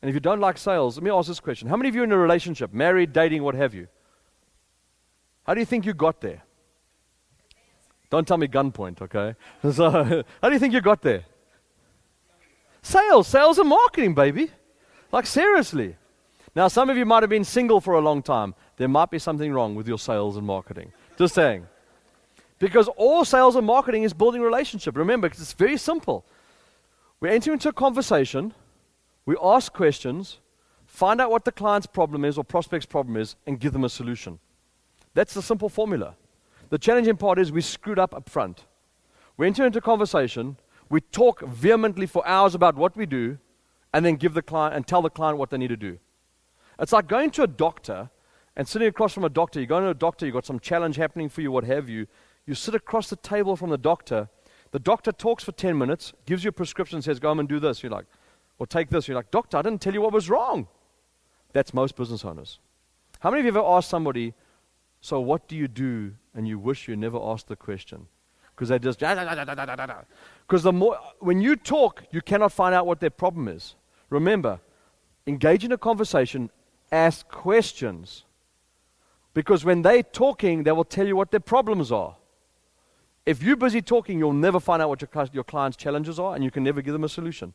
And if you don't like sales, let me ask this question. How many of you are in a relationship, married, dating, what have you? How do you think you got there? Don't tell me gunpoint, okay? So, how do you think you got there? Sales and marketing, baby. Like seriously. Now, some of you might have been single for a long time. There might be something wrong with your sales and marketing. Just saying. Because all sales and marketing is building relationship. Remember, it's very simple. We enter into a conversation, we ask questions, find out what the client's problem is or prospect's problem is, and give them a solution. That's the simple formula. The challenging part is we screwed up front. We enter into a conversation, we talk vehemently for hours about what we do, and then give the client and tell the client what they need to do. It's like going to a doctor and sitting across from a doctor. You go to a doctor, you've got some challenge happening for you, what have you. You sit across the table from the doctor talks for 10 minutes, gives you a prescription, says, go home and do this. You're like, or take this. You're like, doctor, I didn't tell you what was wrong. That's most business owners. How many of you have ever asked somebody, so what do you do, and you wish you never asked the question? Because they just, because when you talk, you cannot find out what their problem is. Remember, engage in a conversation, ask questions. Because when they're talking, they will tell you what their problems are. If you're busy talking, you'll never find out what your client's challenges are, and you can never give them a solution.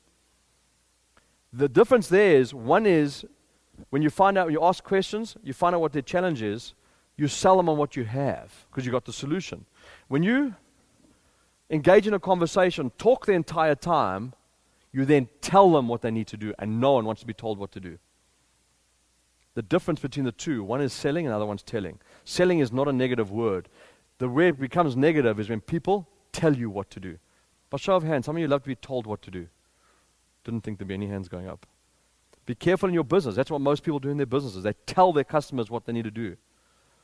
The difference there is, one is, when you ask questions, you find out what their challenge is, you sell them on what you have, because you got the solution. When you engage in a conversation, talk the entire time, you then tell them what they need to do, and no one wants to be told what to do. The difference between the two, one is selling and the other one's telling. Selling is not a negative word. The way it becomes negative is when people tell you what to do. By show of hands, how many of you love to be told what to do? Didn't think there'd be any hands going up. Be careful in your business. That's what most people do in their businesses. They tell their customers what they need to do.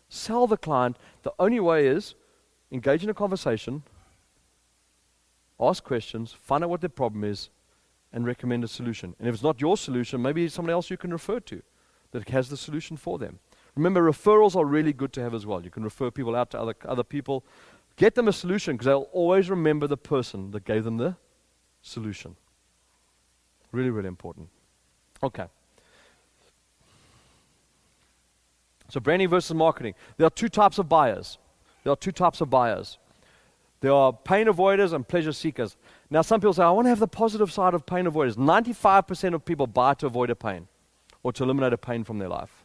Sell the client. The only way is engage in a conversation, ask questions, find out what their problem is, and recommend a solution. And if it's not your solution, maybe somebody else you can refer to that has the solution for them. Remember, referrals are really good to have as well. You can refer people out to other people. Get them a solution, because they'll always remember the person that gave them the solution. Really, really important. Okay. So branding versus marketing. There are two types of buyers. There are pain avoiders and pleasure seekers. Now, some people say, I want to have the positive side of pain avoiders. 95% of people buy to avoid a pain or to eliminate a pain from their life.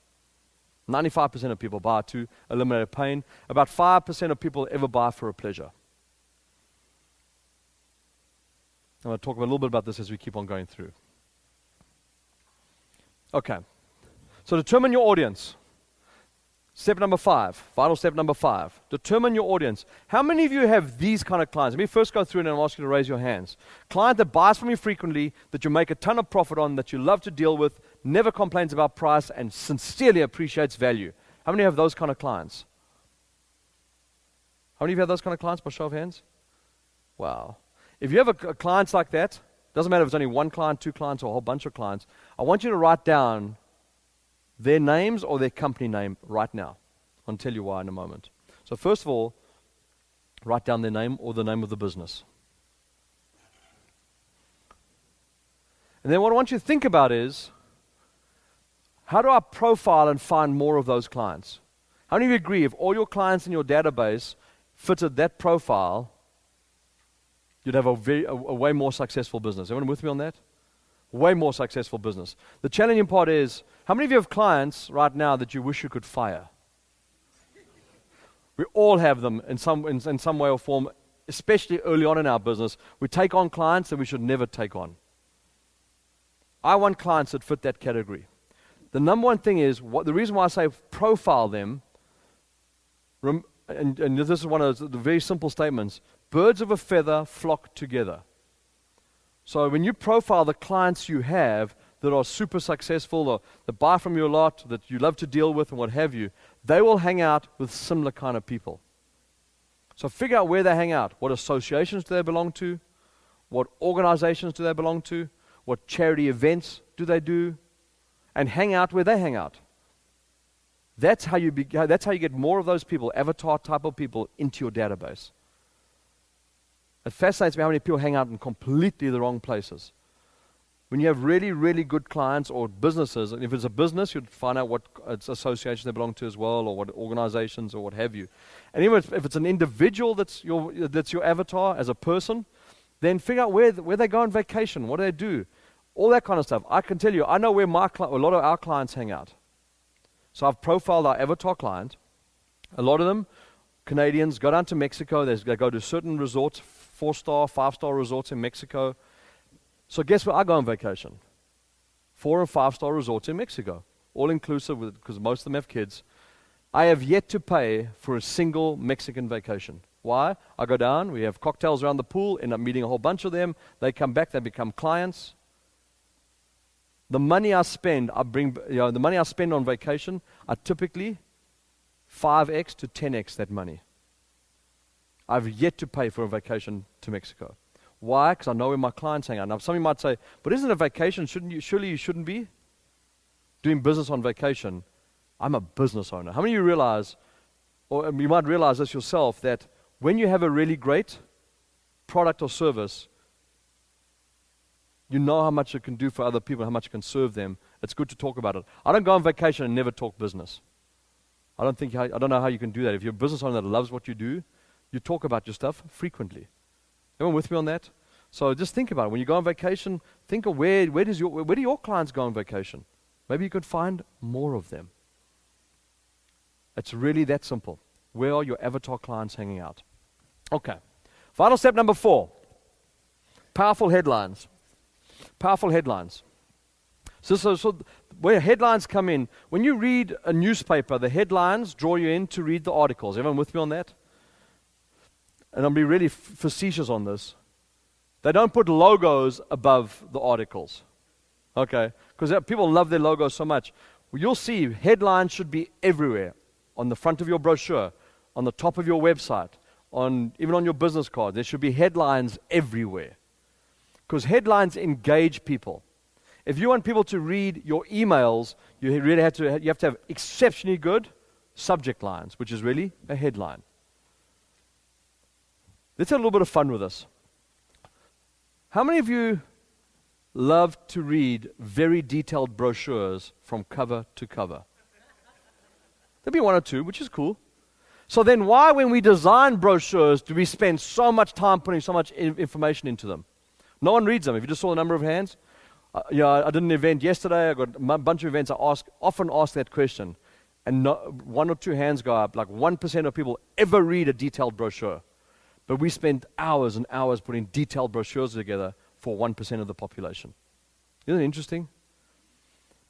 95% of people buy to eliminate a pain. About 5% of people ever buy for a pleasure. I'm going to talk a little bit about this as we keep on going through. Okay. So determine your audience. Step number 5, vital step number 5. Determine your audience. How many of you have these kind of clients? Let me first go through and I'll ask you to raise your hands. Client that buys from you frequently, that you make a ton of profit on, that you love to deal with, never complains about price, and sincerely appreciates value. How many have those kind of clients? How many of you have those kind of clients, by show of hands? Wow. If you have a clients like that, doesn't matter if it's only one client, two clients, or a whole bunch of clients, I want you to write down their names or their company name right now. I'll tell you why in a moment. So first of all, write down their name or the name of the business. And then what I want you to think about is, how do I profile and find more of those clients? How many of you agree if all your clients in your database fitted that profile, you'd have a way more successful business? Everyone with me on that? Way more successful business. The challenging part is, how many of you have clients right now that you wish you could fire? We all have them in some way or form, especially early on in our business. We take on clients that we should never take on. I want clients that fit that category. The number one thing is, the reason why I say profile them, and this is one of the very simple statements, birds of a feather flock together. So when you profile the clients you have that are super successful or that buy from you a lot, that you love to deal with and what have you, they will hang out with similar kind of people. So figure out where they hang out. What associations do they belong to? What organizations do they belong to? What charity events do they do? And hang out where they hang out. That's how you get more of those people, avatar type of people, into your database. It fascinates me how many people hang out in completely the wrong places. when you have really, really good clients or businesses, and if it's a business, you'd find out what associations they belong to as well, or what organizations, or what have you. And even if it's an individual that's your avatar as a person, then figure out where they go on vacation, what do they do, all that kind of stuff. I can tell you, I know where a lot of our clients hang out. So I've profiled our avatar client. A lot of them, Canadians, go down to Mexico. They go to certain resorts, 4-star, 5-star resorts in Mexico. So guess where I go on vacation? 4 and 5-star resorts in Mexico, all inclusive, because most of them have kids. I have yet to pay for a single Mexican vacation. Why? I go down, we have cocktails around the pool, end up meeting a whole bunch of them. They come back, they become clients. The money I spend, the money I spend on vacation, I typically 5x to 10x that money. I've yet to pay for a vacation to Mexico. Why? Because I know where my clients hang out. Now, some of you might say, but isn't it a vacation? Surely you shouldn't be doing business on vacation. I'm a business owner. How many of you realize, or you might realize this yourself, that when you have a really great product or service, you know how much it can do for other people, how much it can serve them. It's good to talk about it. I don't go on vacation and never talk business. I don't know how you can do that. If you're a business owner that loves what you do, you talk about your stuff frequently. Everyone with me on that? So just think about it. When you go on vacation, think of where do your clients go on vacation? Maybe you could find more of them. It's really that simple. Where are your avatar clients hanging out? Okay. Final step number 4. Powerful headlines. Powerful headlines. So where headlines come in, when you read a newspaper, the headlines draw you in to read the articles. Everyone with me on that? And I'll be really facetious on this. They don't put logos above the articles. Okay? Because people love their logos so much. Well, you'll see headlines should be everywhere. On the front of your brochure, on the top of your website, even on your business card. There should be headlines everywhere. Because headlines engage people. If you want people to read your emails, you have to have exceptionally good subject lines, which is really a headline. Let's have a little bit of fun with this. How many of you love to read very detailed brochures from cover to cover? There'll be 1 or 2, which is cool. So then why, when we design brochures, do we spend so much time putting so much information into them? No one reads them. If you just saw the number of hands. I did an event yesterday. I got a bunch of events. I often ask that question. And 1 or 2 hands go up. Like 1% of people ever read a detailed brochure. But we spend hours and hours putting detailed brochures together for 1% of the population. Isn't it interesting?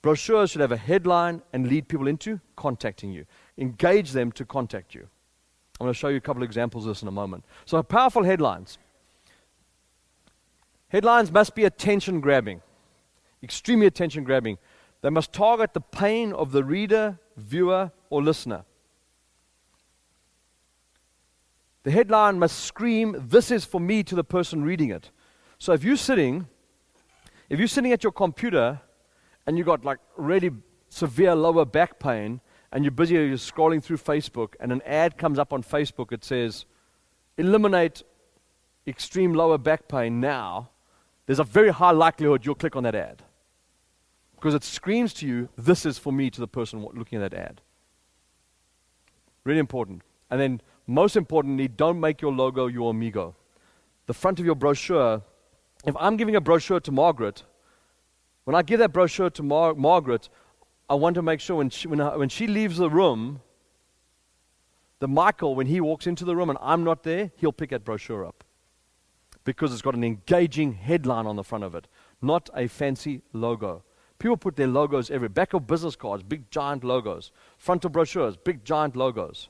Brochures should have a headline and lead people into contacting you. Engage them to contact you. I'm going to show you a couple of examples of this in a moment. So powerful headlines. Headlines must be attention-grabbing. Extremely attention-grabbing. They must target the pain of the reader, viewer, or listener. The headline must scream, "This is for me," to the person reading it. So if you're sitting at your computer and you've got like really severe lower back pain and you're scrolling through Facebook and an ad comes up on Facebook, it says, "Eliminate extreme lower back pain now," there's a very high likelihood you'll click on that ad. Because it screams to you, "This is for me," to the person looking at that ad. Really important. And then, most importantly, don't make your logo your amigo. The front of your brochure, if I'm giving a brochure to Margaret, when I give that brochure to Margaret, I want to make sure when she leaves the room, that Michael, when he walks into the room and I'm not there, he'll pick that brochure up. Because it's got an engaging headline on the front of it, not a fancy logo. People put their logos everywhere. Back of business cards, big giant logos. Front of brochures, big giant logos.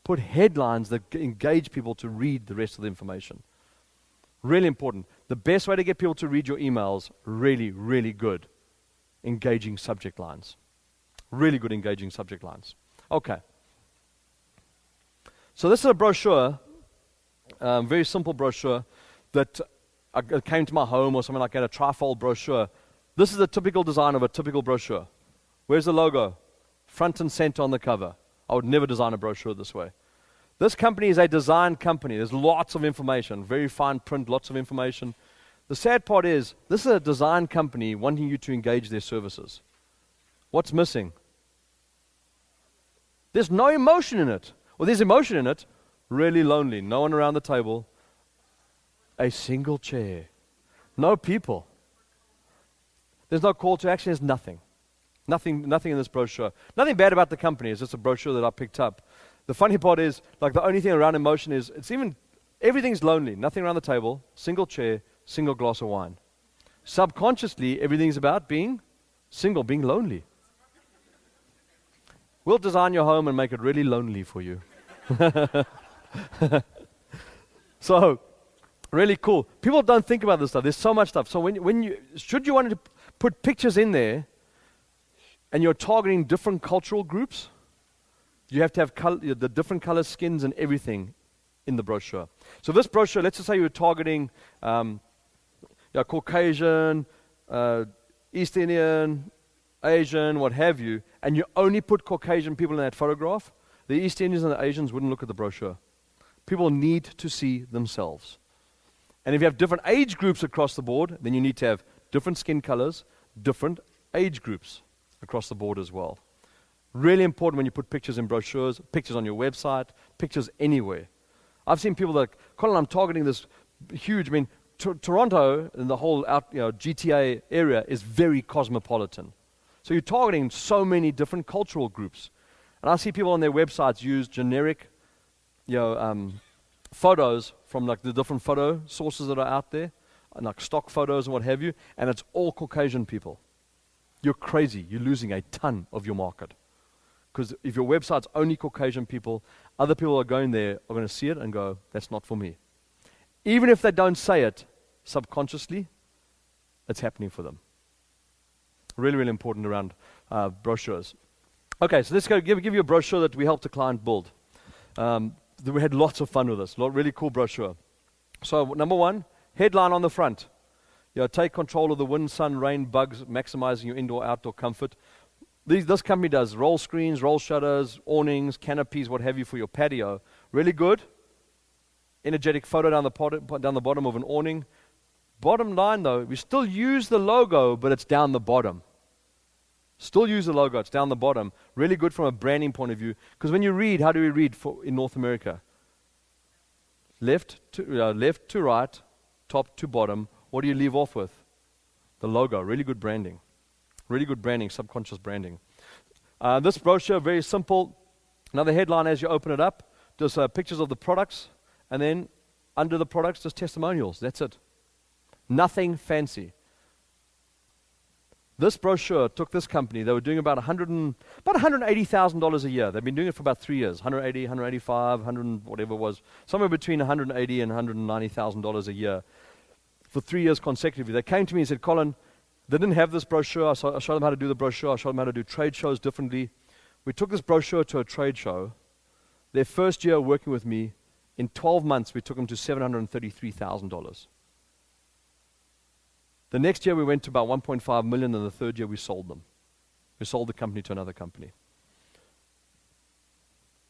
Put headlines that engage people to read the rest of the information. Really important. The best way to get people to read your emails, really, really good, engaging subject lines. Really good engaging subject lines. Okay. So this is a brochure, very simple brochure that came to my home or something like that, a trifold brochure. This is a typical design of a typical brochure. Where's the logo? Front and center on the cover. I would never design a brochure this way. This company is a design company. There's lots of information, very fine print, lots of information. The sad part is, this is a design company wanting you to engage their services. What's missing? There's no emotion in it. Well, there's emotion in it. Really lonely. No one around the table. A single chair. No people. There's no call to action. There's nothing. Nothing in this brochure. Nothing bad about the company. It's just a brochure that I picked up. The funny part is, like, the only thing around emotion is, everything's lonely. Nothing around the table. Single chair. Single glass of wine. Subconsciously, everything's about being single, being lonely. We'll design your home and make it really lonely for you. So, really cool. People don't think about this stuff. There's so much stuff. So should you want to put pictures in there and you're targeting different cultural groups, you have to have the different color skins and everything in the brochure. So this brochure, let's just say you're targeting Caucasian, East Indian, Asian, what have you, and you only put Caucasian people in that photograph, the East Indians and the Asians wouldn't look at the brochure. People need to see themselves. And if you have different age groups across the board, then you need to have different skin colors, different age groups across the board as well. Really important when you put pictures in brochures, pictures on your website, pictures anywhere. I've seen people that, Colin, I'm targeting this huge, Toronto and the whole GTA area is very cosmopolitan. So you're targeting so many different cultural groups. And I see people on their websites use generic photos from like the different photo sources that are out there, and like stock photos and what have you, and it's all Caucasian people. You're crazy. You're losing a ton of your market. Because if your website's only Caucasian people, other people are going there, are going to see it and go, that's not for me. Even if they don't say it, subconsciously, it's happening for them. Really, really important around brochures. Okay, so let's go give you a brochure that we helped a client build. We had lots of fun with this. Really cool brochure. So number one, headline on the front. Take control of the wind, sun, rain, bugs, maximizing your indoor-outdoor comfort. This company does roll screens, roll shutters, awnings, canopies, what have you for your patio. Really good. Energetic photo down the bottom of an awning. Bottom line though, we still use the logo, but it's down the bottom. Still use the logo, it's down the bottom. Really good from a branding point of view. Because when you read, how do we read in North America? Left to right, top to bottom. What do you leave off with? The logo. Really good branding. Really good branding, subconscious branding. This brochure, very simple. Another headline as you open it up, just pictures of the products, and then under the products, just testimonials. That's it. Nothing fancy. This brochure took this company, they were doing about $180,000 a year. They've been doing it for about 3 years, 180, 185, 100, whatever it was, somewhere between $180 and $190,000 a year for 3 years consecutively. They came to me and said, Colin, they didn't have this brochure. I showed them how to do the brochure. I showed them how to do trade shows differently. We took this brochure to a trade show. Their first year working with me, in 12 months, we took them to $733,000. The next year we went to about 1.5 million, and the third year we sold them. We sold the company to another company.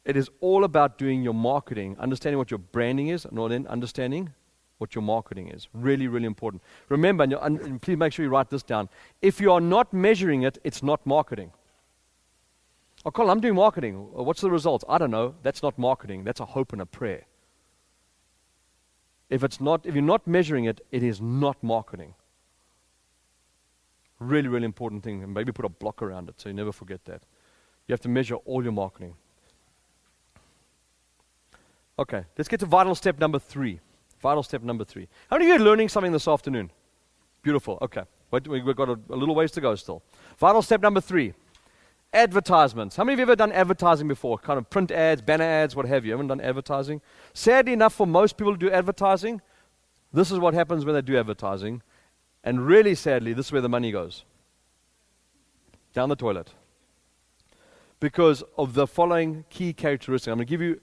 It is all about doing your marketing, understanding what your branding is, and then understanding what your marketing is. Really, really important. Remember, and please make sure you write this down, if you are not measuring it, it's not marketing. Oh, Colin, I'm doing marketing. What's the results? I don't know. That's not marketing. That's a hope and a prayer. If you're not measuring it, it is not marketing. Really, really important thing. And maybe put a block around it so you never forget that. You have to measure all your marketing. Okay, let's get to vital step number 3. Vital step number 3. How many of you are learning something this afternoon? Beautiful. Okay. We've got a little ways to go still. Vital step number 3. Advertisements. How many of you have ever done advertising before? Kind of print ads, banner ads, what have you? Haven't done advertising? Sadly enough, for most people to do advertising, this is what happens when they do advertising. And really sadly, this is where the money goes. Down the toilet. Because of the following key characteristics. I'm going to give you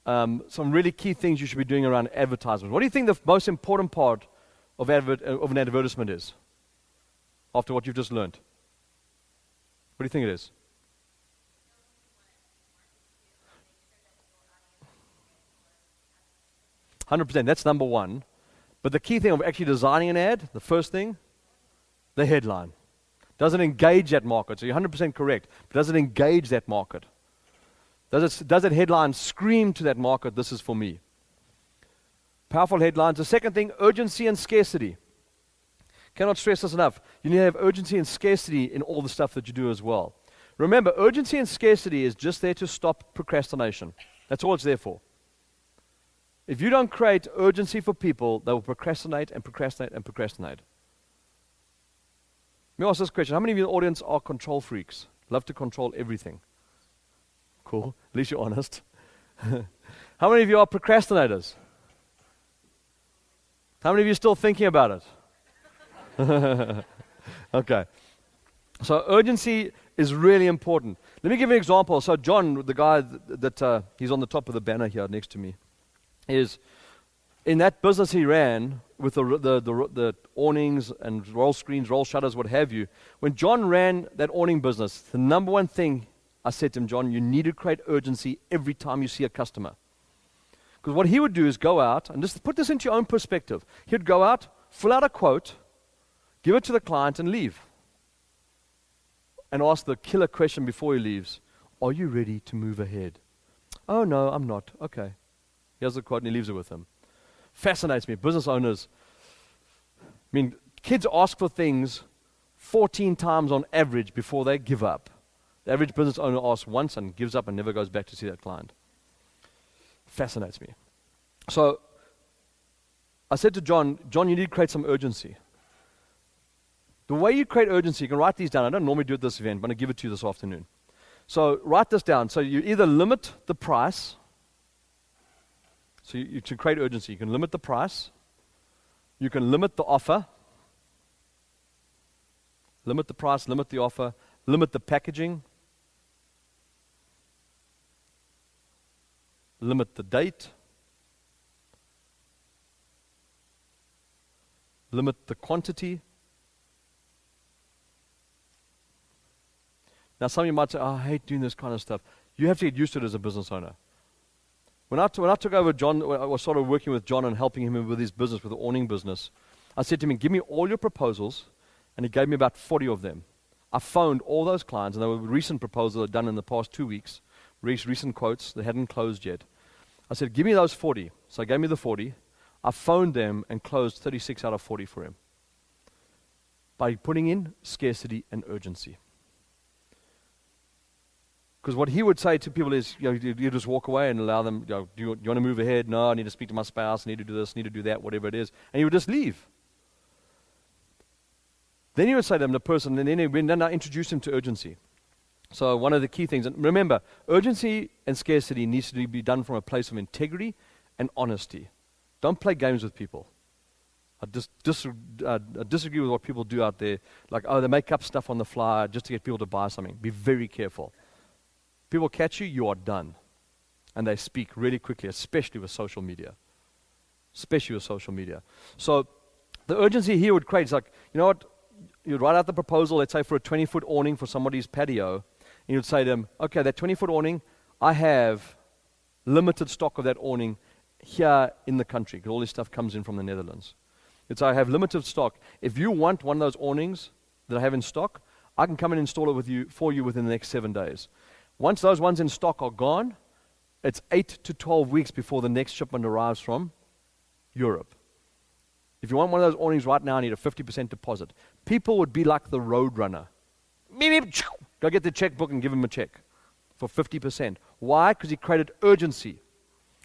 some really key things you should be doing around advertisements. What do you think the most important part of an advertisement is? After what you've just learned. What do you think it is? 100%. That's number one. But the key thing of actually designing an ad, the first thing, the headline. Does it engage that market? So you're 100% correct. But does it engage that market? Does that headline scream to that market, this is for me? Powerful headlines. The second thing, urgency and scarcity. Cannot stress this enough. You need to have urgency and scarcity in all the stuff that you do as well. Remember, urgency and scarcity is just there to stop procrastination. That's all it's there for. If you don't create urgency for people, they will procrastinate and procrastinate and procrastinate. Let me ask this question. How many of you in the audience are control freaks? Love to control everything. Cool. At least you're honest. How many of you are procrastinators? How many of you are still thinking about it? Okay. So urgency is really important. Let me give you an example. So John, the guy that he's on the top of the banner here next to me, is in that business he ran with the awnings and roll screens, roll shutters, what have you. When John ran that awning business, the number one thing I said to him, John, you need to create urgency every time you see a customer. Because what he would do is go out, and just put this into your own perspective. He'd go out, fill out a quote, give it to the client, and leave. And ask the killer question before he leaves, are you ready to move ahead? Oh, no, I'm not. Okay. Here's the quote, and he leaves it with him. Fascinates me. Business owners, kids ask for things 14 times on average before they give up. The average business owner asks once and gives up and never goes back to see that client. Fascinates me. So I said to John, you need to create some urgency. The way you create urgency, you can write these down. I don't normally do it at this event, but I'm going to give it to you this afternoon. So write this down. So you either limit the price. So you to create urgency, you can limit the price. You can limit the offer. Limit the price, limit the offer, limit the packaging. Limit the date. Limit the quantity. Now some of you might say, I hate doing this kind of stuff. You have to get used to it as a business owner. When I took over John, I started working with John and helping him with his business, with the awning business, I said to him, give me all your proposals, and he gave me about 40 of them. I phoned all those clients, and they were recent proposals I'd done in the past 2 weeks, recent quotes, they hadn't closed yet. I said, give me those 40. So I gave me the 40. I phoned them and closed 36 out of 40 for him by putting in scarcity and urgency. Because what he would say to people is, you just walk away and allow them, do you want to move ahead? No, I need to speak to my spouse, I need to do this, need to do that, whatever it is. And he would just leave. Then he would say to them, the person, and then I introduce him to urgency. So one of the key things, and remember, urgency and scarcity needs to be done from a place of integrity and honesty. Don't play games with people. I disagree with what people do out there. Like, they make up stuff on the fly just to get people to buy something. Be very careful. People catch you, you are done. And they speak really quickly, especially with social media. So the urgency here would create is like, you know what? You'd write out the proposal, let's say for a 20-foot awning for somebody's patio. And you'd say to them, okay, that 20-foot awning, I have limited stock of that awning here in the country, because all this stuff comes in from the Netherlands. You'd say, I have limited stock. If you want one of those awnings that I have in stock, I can come and install it for you within the next 7 days. Once those ones in stock are gone, it's 8 to 12 weeks before the next shipment arrives from Europe. If you want one of those awnings right now, I need a 50% deposit. People would be like the road runner. Go get the checkbook and give him a check for 50%. Why? Because he created urgency.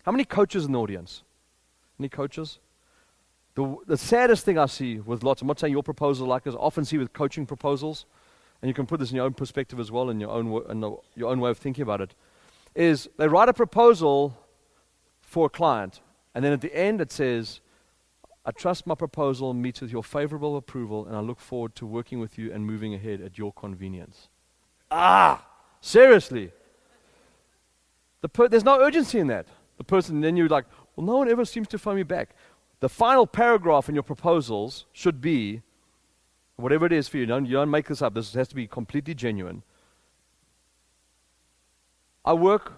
How many coaches in the audience? Any coaches? The saddest thing I see with lots, I'm not saying your proposal like this, I often see with coaching proposals, and you can put this in your own perspective as well, in your own way of thinking about it, is they write a proposal for a client, and then at the end it says, I trust my proposal meets with your favorable approval, and I look forward to working with you and moving ahead at your convenience. Seriously. There's no urgency in that. The person, then you're like, well, no one ever seems to phone me back. The final paragraph in your proposals should be, whatever it is for you, you don't make this up, this has to be completely genuine. I work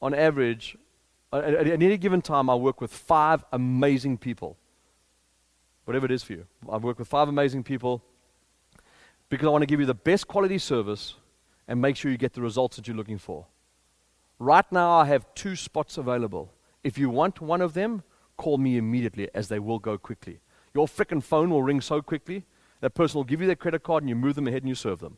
on average, at any given time, I work with 5 amazing people. whatever it is for you. I've worked with 5 amazing people because I want to give you the best quality service and make sure you get the results that you're looking for. Right now, I have 2 spots available. If you want one of them, call me immediately, as they will go quickly. Your frickin' phone will ring so quickly, that person will give you their credit card and you move them ahead and you serve them.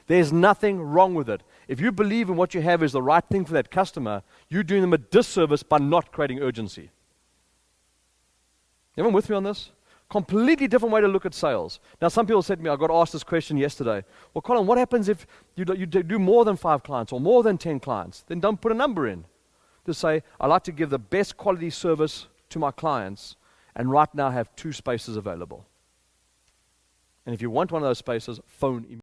There's nothing wrong with it. If you believe in what you have is the right thing for that customer, you're doing them a disservice by not creating urgency. Everyone with me on this? Completely different way to look at sales. Now, some people said to me, I got asked this question yesterday. Well, Colin, what happens if you do more than 5 clients or more than 10 clients? Then don't put a number in. Just say, I like to give the best quality service to my clients, and right now have 2 spaces available. And if you want one of those spaces, phone immediately.